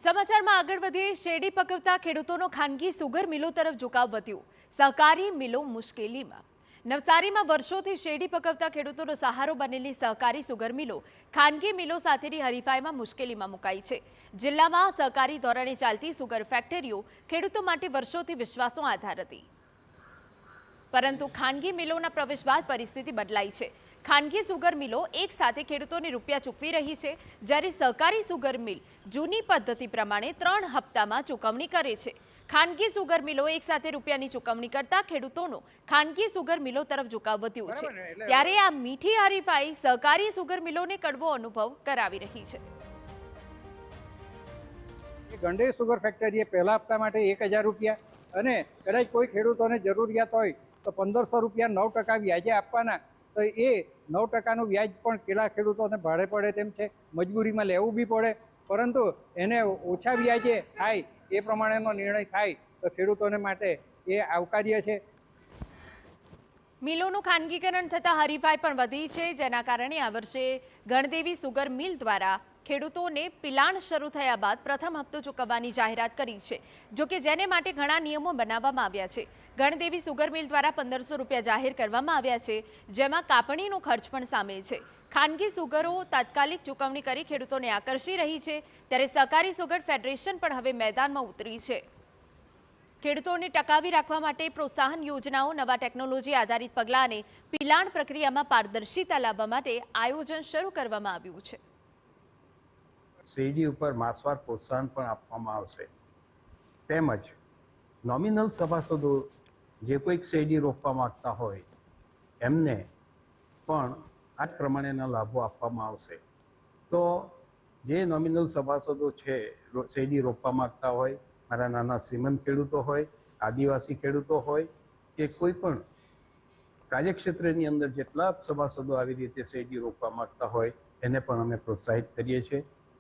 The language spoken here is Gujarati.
સમાચારમાં આગળ વધીએ શેરડી પકવતા ખેડૂતોનો ખાનગી સુગર મિલો તરફ ઝુકાવ વધ્યો। સહકારી મિલો મુશ્કેલીમાં। નવસારીમાં વર્ષોથી શેરડી પકવતા ખેડૂતોનો સહારો બનેલી સહકારી સુગર મિલો ખાનગી મિલો સાથેની હરીફાઈમાં મુશ્કેલીમાં મુકાઈ છે। જિલ્લામાં સહકારી ધોરણે ચાલતી સુગર ફેક્ટરીઓ ખેડૂતો માટે વર્ષોથી વિશ્વાસનો આધાર હતી, પરંતુ ખાનગી મિલોના પ્રવેશ બાદ પરિસ્થિતિ બદલાઈ છે। ખાનગી સુગર મિલો એક સાથે ખેડૂતોને રૂપિયા ચૂકવી રહી છે, જ્યારે સહકારી સુગર મિલ જૂની પદ્ધતિ પ્રમાણે 3 હપ્તામાં ચૂકવણી કરે છે। ખાનગી સુગર મિલો એક સાથે રૂપિયાની ચૂકવણી કરતા ખેડૂતોનો ખાનગી સુગર મિલો તરફ ઝુકાવ વધ્યો છે, ત્યારે આ મીઠી હરીફાઈ સહકારી સુગર મિલોને કડવો અનુભવ કરાવી રહી છે। ગંડેજ સુગર ફેક્ટરીએ પહેલા હપ્તા માટે 1000 રૂપિયા અને કદાચ કોઈ ખેડૂતોને જરૂરિયાત હોય તો 1500 રૂપિયા 9% વ્યાજે આપવાના, તો એ 9%નું વ્યાજ પણ કેટલા ખેડૂતોને ભાડે પડે તેમ છે, મજબૂરીમાં લેવું બી પડે, પરંતુ એને ઓછા વ્યાજે થાય એ પ્રમાણેનો નિર્ણય થાય તો ખેડૂતોને માટે એ આવકાર્ય છે। મિલોનું ખાનગીકરણ થતાં હરીફાઈ પણ વધી છે, જેના કારણે આ વર્ષે ગણદેવી સુગર મિલ દ્વારા ખેડૂતોને પિલાણ શરૂ થયા બાદ પ્રથમ હપ્તો ચૂકવવાની જાહેરાત કરી છે। જોકે જેને માટે ઘણા નિયમો બનાવવામાં આવ્યા છે। ગણદેવી સુગર મિલ દ્વારા 1500 રૂપિયા જાહેર કરવામાં આવ્યા છે, જેમાં કાપણીનો ખર્ચ પણ સામેલ છે। ખાનગી સુગરો તાત્કાલિક ચૂકવણી કરી ખેડૂતોને આકર્ષી રહી છે, ત્યારે સહકારી સુગર ફેડરેશન પણ હવે મેદાનમાં ઉતરી છે। ખેડૂતોને ટકાવી રાખવા માટે પ્રોત્સાહન યોજનાઓ, નવા ટેકનોલોજી આધારિત પગલાં અને પિલાણ પ્રક્રિયામાં પારદર્શિતા લાવવા માટે આયોજન શરૂ કરવામાં આવ્યું છે। શેરડી ઉપર માસવાર પ્રોત્સાહન પણ આપવામાં આવશે, તેમજ નોમિનલ સભાસદો જે કોઈક શેરડી રોપવા માંગતા હોય એમને પણ આ જ પ્રમાણેના લાભો આપવામાં આવશે। તો જે નોમિનલ સભાસદો છે, શેરડી રોપવા માંગતા હોય, મારા નાના શ્રીમંત ખેડૂતો હોય, આદિવાસી ખેડૂતો હોય કે કોઈ પણ કાર્યક્ષેત્રની અંદર જેટલા સભાસદો આવી રીતે શેરડી રોપવા માંગતા હોય એને પણ અમે પ્રોત્સાહિત કરીએ છીએ।